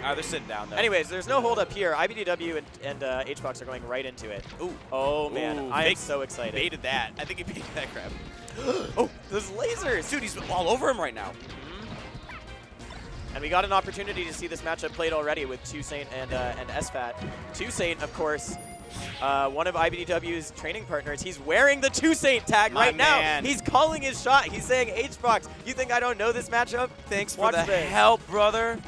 They're sitting down, though. Anyways, there's no hold up here. iBDW and HBox are going right into it. Ooh. Oh, man. Ooh, I am so excited. Baited that. I think he baited that grab. Oh, those lasers. Dude, he's all over him right now. And we got an opportunity to see this matchup played already with Toussaint and SFAT. Toussaint, of course, one of iBDW's training partners. He's wearing the Toussaint tag right now. He's calling his shot. He's saying, HBox, you think I don't know this matchup? Thanks for the help, brother.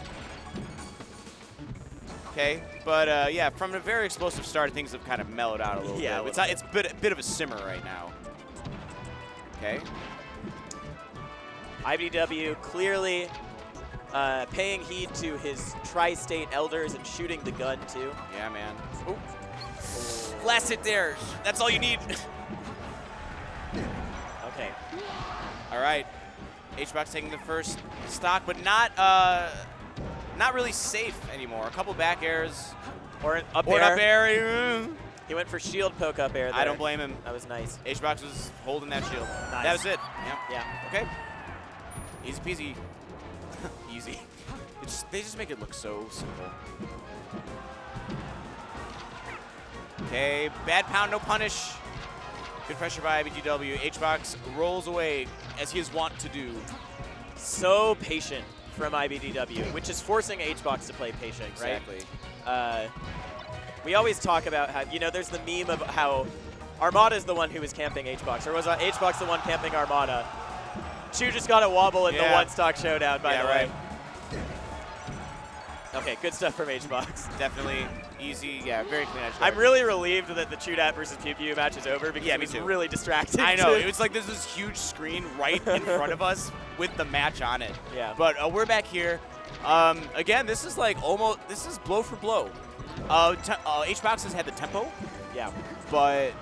Okay, but yeah, from a very explosive start, things have kind of mellowed out a little bit. It's a bit of a simmer right now. Okay. iBDW clearly paying heed to his tri-state elders and shooting the gun too. Yeah, man. Ooh. Last hit there. That's all you need. Okay. All right. HBox taking the first stock, but not really safe anymore. A couple back airs. Or an up or air. An up air. He went for shield poke up air there. I don't blame him. That was nice. HBox was holding that shield. Nice. That was it. Yeah. Yeah. Okay. Easy peasy. Easy. They just make it look so simple. Okay, bad pound, no punish. Good pressure by iBDW. HBox rolls away, as he is wont to do. So patient from iBDW, which is forcing HBox to play patient, Exactly. Right? We always talk about how, you know, there's the meme of how Armada's the one who was camping HBox, or was HBox the one camping Armada? Chu just got a wobble in the one-stock showdown, by the way. Okay, good stuff from HBox. Definitely easy, very clean edge. I'm really relieved that the Chudat versus Pew Pew match is over because it was really distracting. I know, it was like there's this huge screen right in front of us with the match on it. Yeah. But we're back here. Again, this is like this is blow for blow. HBox has had the tempo. Yeah. But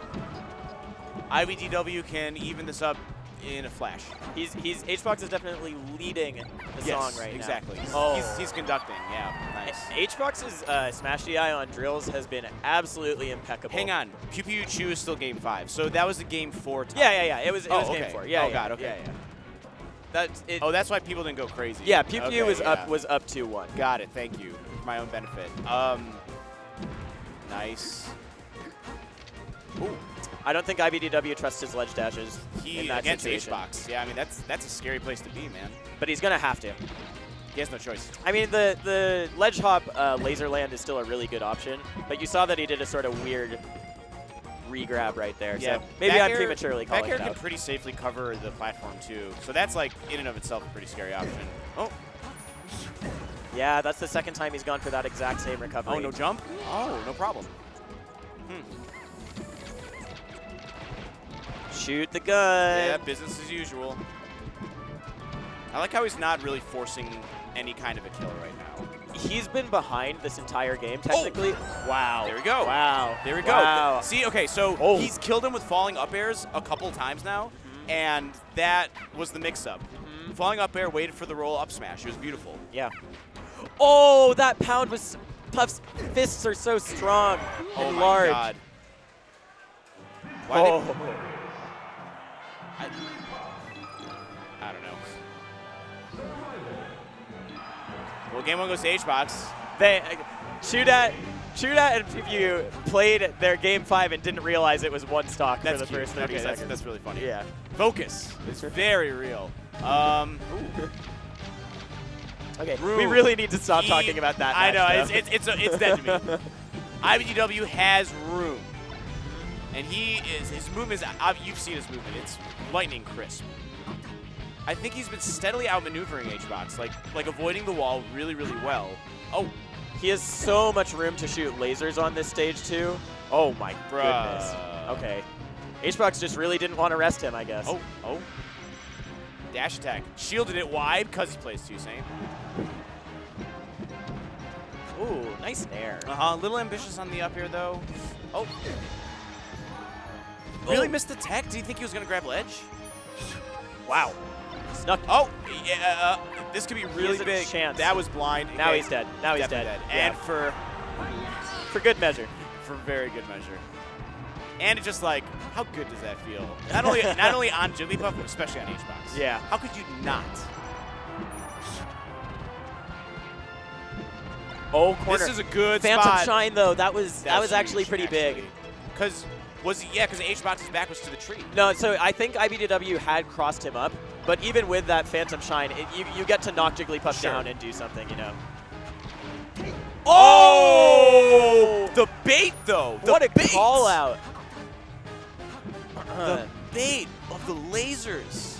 iBDW can even this up in a flash. HBox is definitely leading the song right now. Exactly. Oh. He's conducting. Yeah, nice. HBox's Smash DI on drills has been absolutely impeccable. Hang on, Pew Pew Chu is still game 5, so that was the game 4 time. Yeah. It was game 4. Yeah. Oh god. Okay. Yeah. That's why people didn't go crazy. Yeah, Pew Pew was up 2-1. Got it. Thank you for my own benefit. Nice. Ooh. I don't think iBDW trusts his ledge dashes in that against situation. HBox. Yeah, I mean that's a scary place to be, man. But he's gonna have to. He has no choice. I mean, the ledge hop laser land is still a really good option, but you saw that he did a sort of weird re-grab right there. Yeah, so maybe I'm prematurely calling it out. Back air can pretty safely cover the platform too, so that's like in and of itself a pretty scary option. Oh. Yeah, that's the second time he's gone for that exact same recovery. Oh, no jump? Oh, no problem. Shoot the gun. Yeah, business as usual. I like how he's not really forcing any kind of a kill right now. He's been behind this entire game, technically. Oh. Wow. There we go. Wow. There we go. Wow. See, okay, so he's killed him with falling up airs a couple times now, and that was the mix-up. Falling up air, waited for the roll up smash. It was beautiful. Yeah. Oh, that pound was... Puff's fists are so strong and large. Oh, my God. Why I don't know. Well, game 1 goes to HBox. Chudat and PPU played their game 5 and didn't realize it was one stock for the first 30 seconds. That's really funny. Yeah. Focus. It's very real. Okay, we really need to stop talking about that match, I know, it's dead to me. iBDW has room. And his movement is, you've seen his movement, it's lightning crisp. I think he's been steadily outmaneuvering HBox, like avoiding the wall really, really well. Oh. He has so much room to shoot lasers on this stage too. Oh my goodness. Okay. HBox just really didn't want to rest him, I guess. Oh. Dash attack. Shielded it wide because he plays Toussaint. Ooh, nice nair. A little ambitious on the up here though. Oh. Really missed the tech? Do you think he was going to grab ledge? Wow. Snuck. Oh, yeah, this could be really big. Chance. That was blind. Now he's dead. Now he's dead. And for good measure. For very good measure. And it's just like, how good does that feel? Not only on Jigglypuff, but especially on HBox. Yeah. How could you not? Oh, corner. This is a good Phantom spot. Shine, though. That was actually huge, pretty big. Because Hbox's back was to the tree. No, so I think iBDW had crossed him up, but even with that Phantom Shine, you get to knock Jigglypuff down and do something, you know. Oh! The bait, though. What a call out. The bait of the lasers.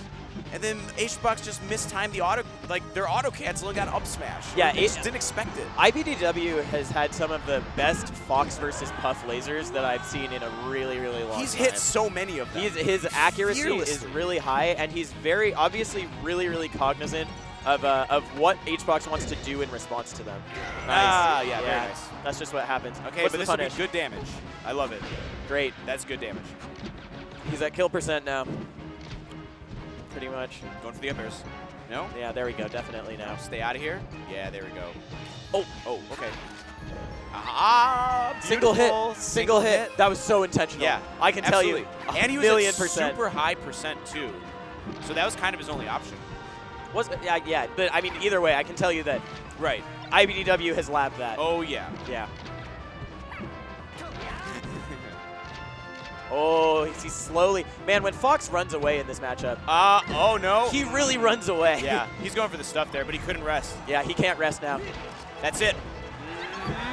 And then Hbox just mistimed their auto cancel and got up smash. Yeah, they just didn't expect it. iBDW has had some of the best Fox versus Puff lasers that I've seen in a really, really long time. He's hit so many of them. His accuracy is really high, and he's very obviously really cognizant of what Hbox wants to do in response to them. Nice. Yeah, very nice. That's just what happens. Okay, What's but the this will be punish? good damage. I love it. Great. That's good damage. He's at kill percent now. Pretty much. Going for the up airs. No? Yeah, there we go. Definitely now. Stay out of here. Yeah, there we go. Oh, okay. Single hit. That was so intentional. Yeah, I can tell you. And he was $1,000,000%. super high percent too. So that was kind of his only option. Yeah, but I mean, either way, I can tell you that Right. iBDW has labbed that. Oh, yeah. Yeah. Oh, he's slowly. Man, when Fox runs away in this matchup. Oh, no. He really runs away. Yeah, he's going for the stuff there, but he couldn't rest. Yeah, he can't rest now. That's it.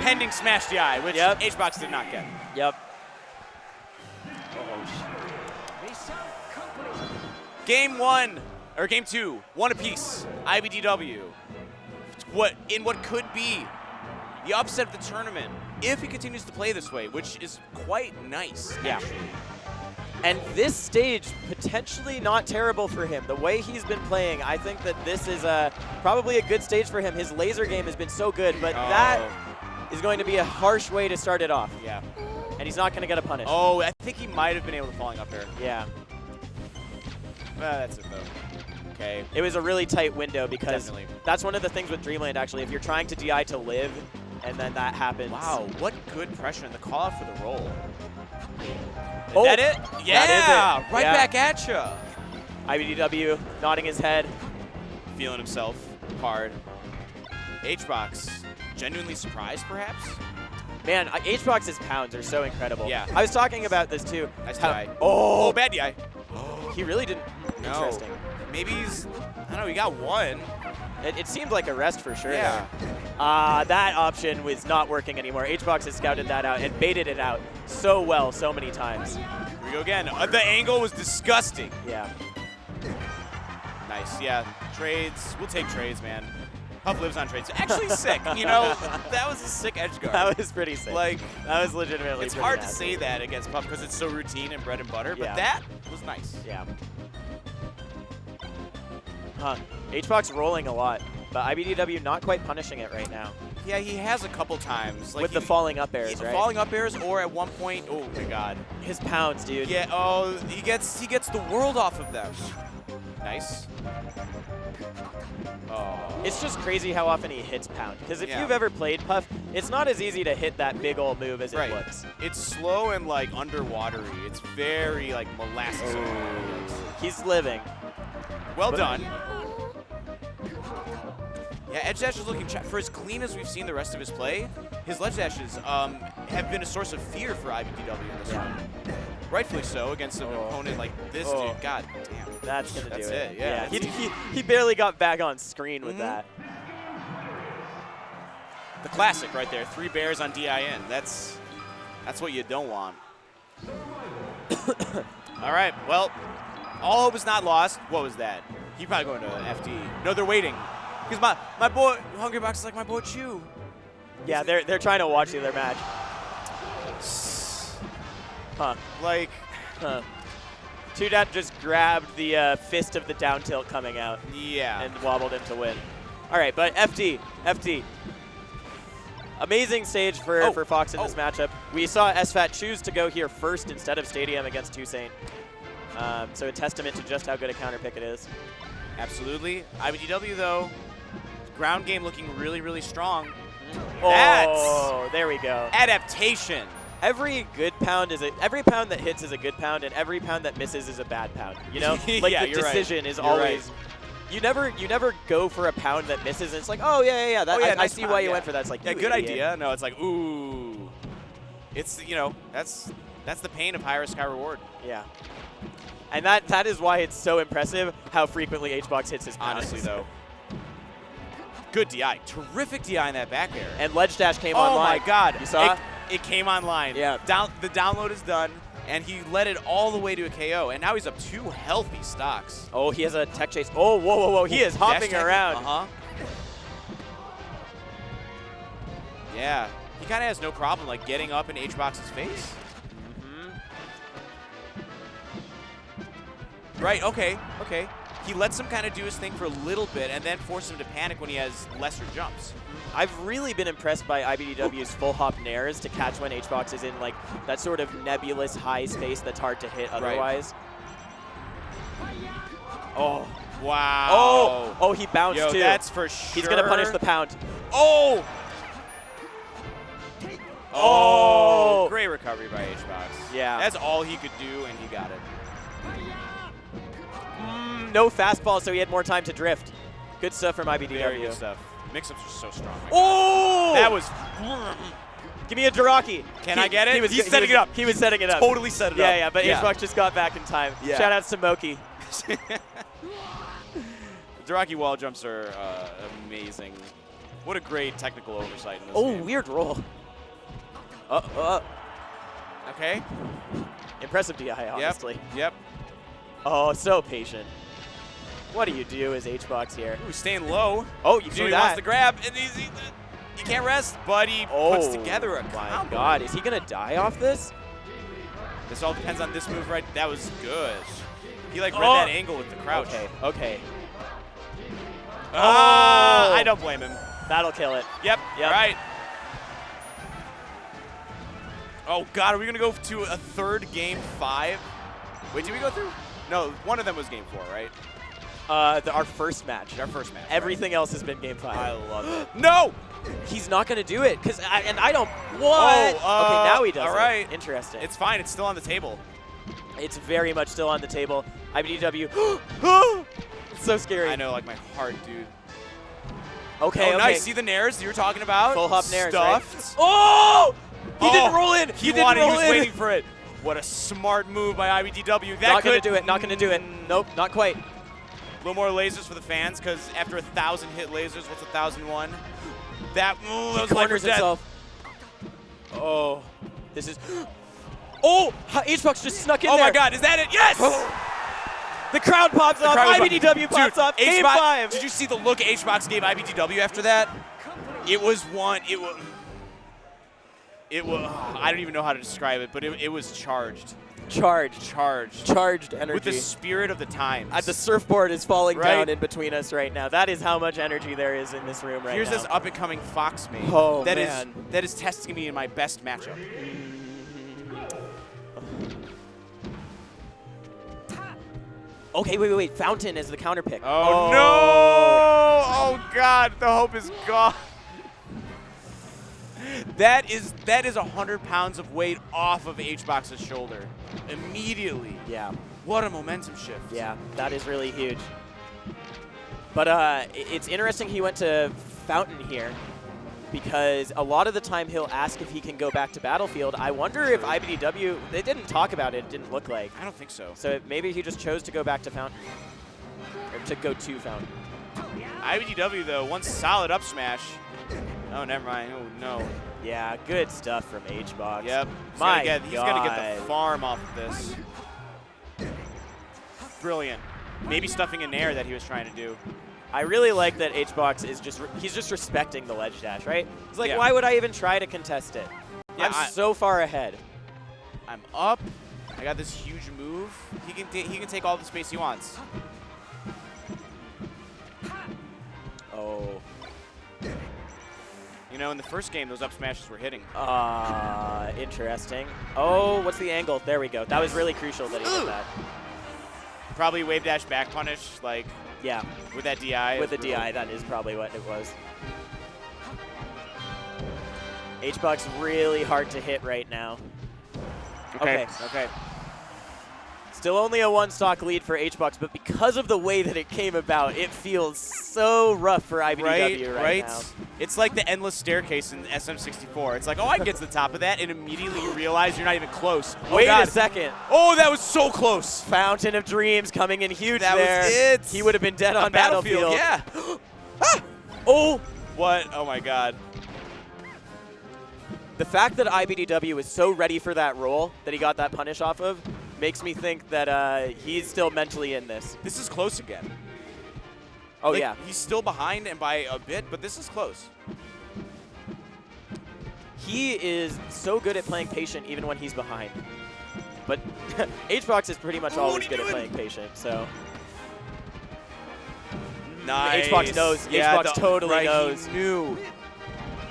Pending Smash DI, which Hbox did not get. Yep. Game 1, or Game 2, one apiece. iBDW. In what could be the upset of the tournament, if he continues to play this way, which is quite nice, actually. And this stage, potentially not terrible for him. The way he's been playing, I think that this is probably a good stage for him. His laser game has been so good, but that is going to be a harsh way to start it off. Yeah. And he's not going to get a punish. Oh, I think he might have been able to falling up there. Yeah. That's it, though. Okay. It was a really tight window because that's one of the things with Dreamland, actually. If you're trying to DI to live, and then that happens. Wow, what good pressure in the call out for the roll. Oh, is that it? Yeah, that is it. Right back at you. iBDW nodding his head. Feeling himself hard. Hbox, genuinely surprised, perhaps? Man, Hbox's pounds are so incredible. Yeah. I was talking about this, too. Nice DI. Oh, bad DI. He really didn't. No. Interesting. Maybe he's, I don't know, he got one. It seemed like a rest for sure. Yeah. That option was not working anymore. Hbox has scouted that out and baited it out so well so many times. Here we go again. The angle was disgusting. Yeah. Nice, yeah. Trades. We'll take trades, man. Puff lives on trades. Actually sick, you know? That was a sick edge guard. That was pretty sick. Like, that was legitimately it's hard to say that against Puff because it's so routine and bread and butter, but that was nice. Yeah. Hbox rolling a lot, but iBDW not quite punishing it right now. Yeah, he has a couple times. Like with the falling up airs, right? Falling up airs, or at one point, oh my god. His pounds, dude. Yeah, oh, he gets the world off of them. Nice. Oh. It's just crazy how often he hits pound. Because if you've ever played Puff, it's not as easy to hit that big old move as it looks. It's slow and like underwatery. It's very like molasses. He's living. Well done. Yeah, edge dash is looking for as clean as we've seen the rest of his play. His ledge dashes have been a source of fear for iBDW in this round. Rightfully so against an opponent like this dude. God damn. That's gonna do it. Yeah. He barely got back on screen with that. The classic right there. 3 bears on DIN. That's what you don't want. All right. Well, all hope is not lost. What was that? He probably going to FD. No, they're waiting. Because my boy Hungrybox is like my boy Chew. Yeah, they're trying to watch the other match. Like, Two-Dat just grabbed the fist of the down tilt coming out. Yeah. And wobbled him to win. All right, but FD. Amazing stage for Fox in this matchup. We saw SFAT choose to go here first instead of Stadium against Toussaint. So a testament to just how good a counter pick it is. Absolutely. iBDW, though, ground game looking really, really strong. Oh, there we go. Adaptation. Every pound that hits is a good pound, and every pound that misses is a bad pound. You know, like the decision is always You never go for a pound that misses, and it's like, oh yeah. That, I nice see pound, why you went for that. It's like, yeah, you good idiot. idea. No, it's like, ooh. It's, you know, that's the pain of high risk, high reward. Yeah. And that is why it's so impressive how frequently HBox hits his pounds. Honestly, though. Good DI. Terrific DI in that back air. And ledge dash came online. Oh my God. You saw it? It came online. Yeah. The download is done, and he led it all the way to a KO, and now he's up 2 healthy stocks. Oh, he has a tech chase. Oh, whoa. He is hopping around. Uh-huh. Yeah. He kind of has no problem, like, getting up in HBox's face. Right, okay. He lets him kind of do his thing for a little bit and then forces him to panic when he has lesser jumps. I've really been impressed by iBDW's full hop nairs to catch when HBox is in like that sort of nebulous high space that's hard to hit otherwise. Right. Oh, wow. Oh, he bounced Yo, too. that's for sure. He's going to punish the pound. Oh! Oh! Great recovery by HBox. Yeah. That's all he could do, and he got it. No fastball, so he had more time to drift. Good stuff from IBDW. Very good stuff. Mix-ups are so strong. Oh! That was... Give me a Jiraki. Can I get it? He's setting it up. He was setting it up. Totally set it up. Yeah, but HBox just got back in time. Yeah. Shout outs to Moki. Jiraki wall jumps are amazing. What a great technical oversight in this Oh, game. weird roll. Okay. Impressive DI, honestly. Yep. Oh, so patient. What do you do as HBox here? Ooh, staying low. Oh, you So do he that. wants to grab, and he can't rest, but he puts together a my combo. God, is he going to die off this? This all depends on this move right. That was good. He like read that angle with the crouch. Okay. I don't blame him. That'll kill it. Yep. All right. Oh God, are we gonna go to a third game 5? Wait, did we go through? No, one of them was game 4, right? Our first match. Everything else has been game 5. I love it. No! He's not going to do it, because I don't. What? Okay, now he does all right. it. Interesting. It's fine. It's still on the table. It's very much still on the table. IBDW. It's so scary. I know, like my heart, dude. Okay, nice. See the nairs you were talking about? Full hop nairs, Stuffed. right? Oh! He didn't roll in. He was waiting for it. What a smart move by iBDW. Not going to do it. Not going to do it. Nope, not quite. A little more lasers for the fans, because after 1,000 hit lasers, what's 1,001? That was like himself. Oh, this is. Oh, HBox just snuck in there. Oh my God, is that it? Yes! The crowd pops up. iBDW pops up. Game 5. Did you see the look HBox gave iBDW after that? It was one. It was. I don't even know how to describe it, but it was charged. Charged energy. With the spirit of the times. The surfboard is falling down in between us right now. That is how much energy there is in this room right Here's now. this up-and-coming Fox mate. Oh, that man. That is testing me in my best matchup. Okay, wait. Fountain is the counter pick. Oh, no! Oh, God. The hope is gone. That is 100 pounds of weight off of HBox's shoulder immediately. Yeah. What a momentum shift. Yeah, that is really huge. But it's interesting he went to Fountain here, because a lot of the time he'll ask if he can go back to Battlefield. I wonder if iBDW, they didn't talk about it, it didn't look like. I don't think so. So maybe he just chose to go back to Fountain, or to go to Fountain. iBDW, though, one solid up smash. Oh, never mind. Oh, no. Yeah, good stuff from HBox. Yep. He's going to get the farm off of this. Brilliant. Maybe stuffing an air that he was trying to do. I really like that HBox is he's just respecting the ledge dash, right? He's like, why would I even try to contest it? Yeah, I'm so far ahead. I'm up. I got this huge move. He can take all the space he wants. Oh. You know, in the first game, those up smashes were hitting. Interesting. Oh, what's the angle? There we go. That was really crucial that he did that. Probably wave dash back punish, like, yeah, with that DI. With the DI, that is probably what it was. HBox really hard to hit right now. Okay. Still only a one-stock lead for HBox, but because of the way that it came about, it feels so rough for iBDW right now. It's like the endless staircase in SM64. It's like, oh, I can get to the top of that, and immediately you realize you're not even close. Wait a second. Oh, that was so close. Fountain of Dreams coming in huge that there. Was it. He would have been dead on Battlefield. Yeah. Ah! Oh! What? Oh, my God. The fact that iBDW was so ready for that roll that he got that punish off of makes me think that he's still mentally in this. This is close again. Oh, like, yeah. He's still behind and by a bit, but this is close. He is so good at playing patient even when he's behind. But HBox is pretty much always good at playing patient, so. Nice. HBox knows. Yeah, HBox totally knows. He knew.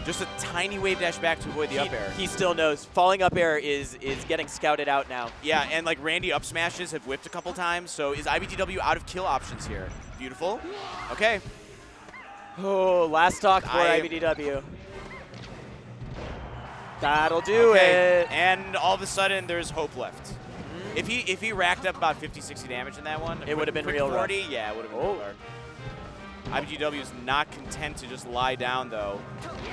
Just a tiny wave dash back to avoid the up air. He still knows. Falling up air is getting scouted out now. Yeah, and like Randy up smashes have whipped a couple times, so is iBDW out of kill options here? Beautiful. Okay. Oh, last stock for iBDW. That'll do it. And all of a sudden, there's hope left. If he racked up about 50, 60 damage in that one, it would have been real 40, rough. Yeah, it would have been real hard. iBDW is not content to just lie down, though.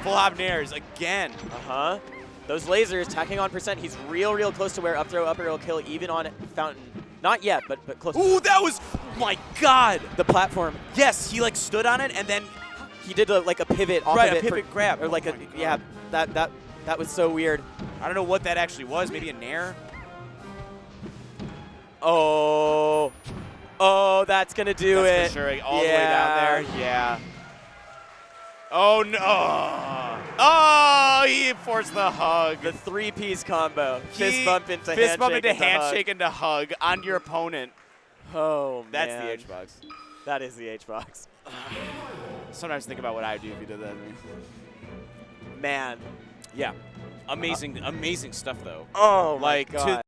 Full hop nairs again. Uh-huh. Those lasers tacking on %. He's real close to where up throw, up air will kill, even on Fountain. Not yet, but close. Ooh, that was, my God. The platform. Yes, he like stood on it, and then he did like a pivot off right, of it. A pivot grab. Or like yeah, that was so weird. I don't know what that actually was. Maybe a nair? Oh. Oh, that's going to do it. For sure. All the way down there. Yeah. Oh, no. Oh, he forced the hug. The three-piece combo. Fist bump into handshake. Fist bump into handshake into hug on your opponent. Oh, man. That's the HBox. That is the HBox. Sometimes think about what I would do if you did that to me. Man. Yeah. Amazing, amazing stuff, though. Oh, my God.